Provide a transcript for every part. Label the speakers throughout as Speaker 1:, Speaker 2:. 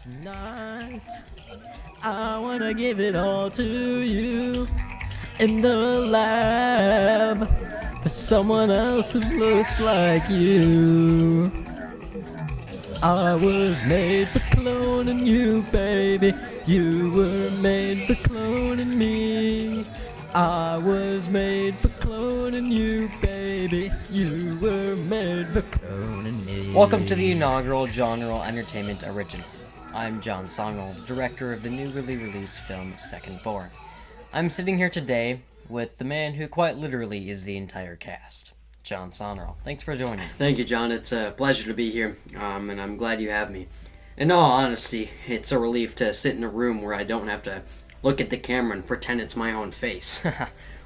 Speaker 1: Tonight, I wanna give it all to you in the lab for someone else who looks like you. I was made for cloning you, baby. You were made for cloning me. I was made for cloning you, baby. You were made for cloning me.
Speaker 2: Welcome to the inaugural Johneral Entertainment original. I'm John Soneral, director of the newly released film Secondborn. I'm sitting here today with the man who quite literally is the entire cast, John Soneral. Thanks for joining.
Speaker 3: Thank you, John. It's a pleasure to be here, and I'm glad you have me. In all honesty, it's a relief to sit in a room where I don't have to look at the camera and pretend it's my own face.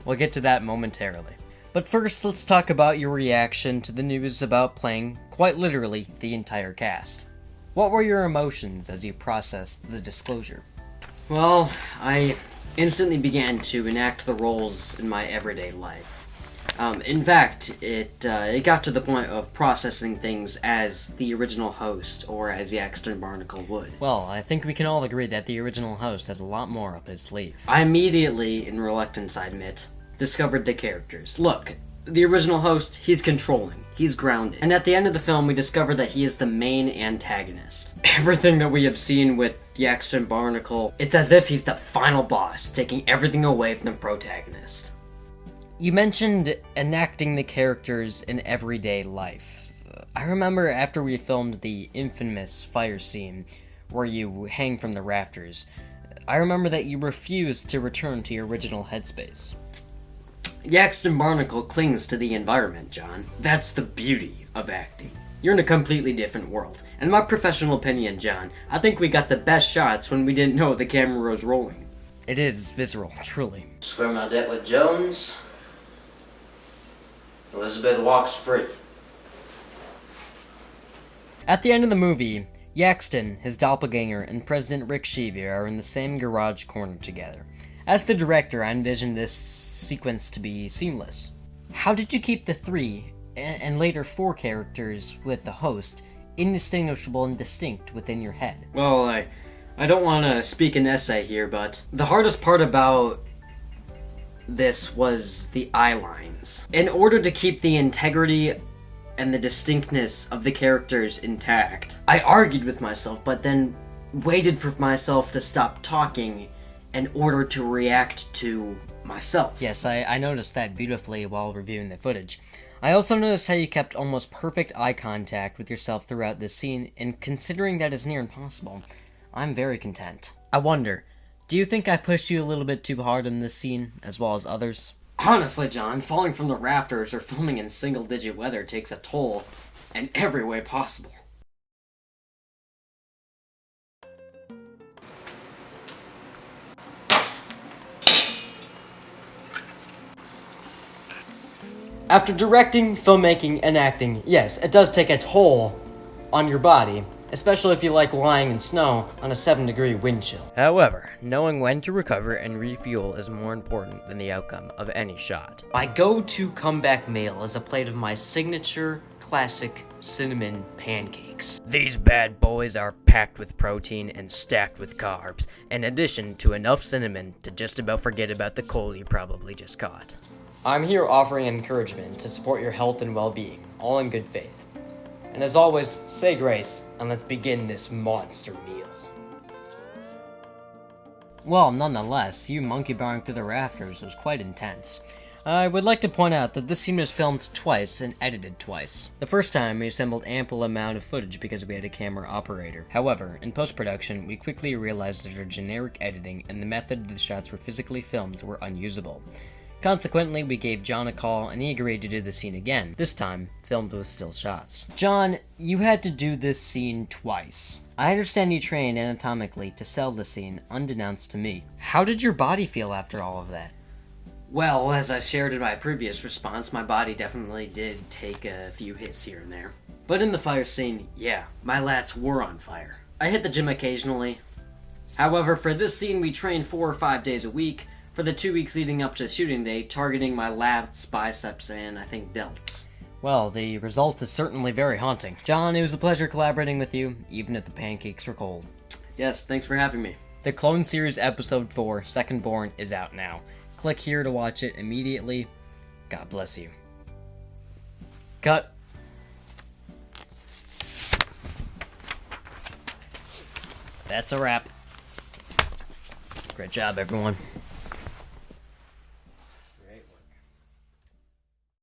Speaker 2: We'll get to that momentarily. But first, let's talk about your reaction to the news about playing, quite literally, the entire cast. What were your emotions as you processed the disclosure?
Speaker 3: Well, I instantly began to enact the roles in my everyday life. In fact, it got to the point of processing things as the original host, or as Yaxton Barnacle would.
Speaker 2: Well, I think we can all agree that the original host has a lot more up his sleeve.
Speaker 3: I immediately, in reluctance I admit, discovered the characters. Look, the original host, he's controlling, he's grounded. And at the end of the film, we discover that he is the main antagonist. Everything that we have seen with Yaxton Barnacle, it's as if he's the final boss, taking everything away from the protagonist.
Speaker 2: You mentioned enacting the characters in everyday life. I remember after we filmed the infamous fire scene where you hang from the rafters, I remember that you refused to return to your original headspace.
Speaker 3: Yaxton Barnacle clings to the environment, John. That's the beauty of acting. You're in a completely different world. In my professional opinion, John, I think we got the best shots when we didn't know the camera was rolling.
Speaker 2: It is visceral, truly.
Speaker 3: Square my debt with Jones. Elizabeth walks free.
Speaker 2: At the end of the movie, Yaxton, his doppelganger, and President Rick Shiva are in the same garage corner together. As the director, I envisioned this sequence to be seamless. How did you keep the three, and later four characters with the host, indistinguishable and distinct within your head?
Speaker 3: Well, I don't want to speak an essay here, but the hardest part about this was the eye lines. In order to keep the integrity and the distinctness of the characters intact, I argued with myself, but then waited for myself to stop talking in order to react to myself.
Speaker 2: Yes, I noticed that beautifully while reviewing the footage. I also noticed how you kept almost perfect eye contact with yourself throughout this scene, and considering that is near impossible, I'm very content. I wonder, do you think I pushed you a little bit too hard in this scene, as well as others?
Speaker 3: Honestly, John, falling from the rafters or filming in single-digit weather takes a toll in every way possible. After directing, filmmaking, and acting, yes, it does take a toll on your body, especially if you like lying in snow on a 7-degree wind chill.
Speaker 2: However, knowing when to recover and refuel is more important than the outcome of any shot.
Speaker 3: My go-to comeback meal is a plate of my signature classic cinnamon pancakes.
Speaker 2: These bad boys are packed with protein and stacked with carbs, in addition to enough cinnamon to just about forget about the cold you probably just caught.
Speaker 3: I'm here offering encouragement to support your health and well-being, all in good faith. And as always, say grace, and let's begin this monster meal.
Speaker 2: Well, nonetheless, you monkey barring through the rafters was quite intense. I would like to point out that this scene was filmed twice and edited twice. The first time, we assembled ample amount of footage because we had a camera operator. However, in post-production, we quickly realized that our generic editing and the method the shots were physically filmed were unusable. Consequently, we gave John a call, and he agreed to do the scene again, this time filmed with still shots. John, you had to do this scene twice. I understand you trained anatomically to sell the scene, unbeknownst to me. How did your body feel after all of that?
Speaker 3: Well, as I shared in my previous response, my body definitely did take a few hits here and there. But in the fire scene, yeah, my lats were on fire. I hit the gym occasionally. However, for this scene, we trained 4 or 5 days a week, for the 2 weeks leading up to shooting day, targeting my lats, biceps, and I think delts.
Speaker 2: Well, the result is certainly very haunting. John, it was a pleasure collaborating with you, even if the pancakes were cold.
Speaker 3: Yes, thanks for having me.
Speaker 2: The Clone Series Episode 4, Secondborn, is out now. Click here to watch it immediately. God bless you. Cut. That's a wrap. Great job, everyone.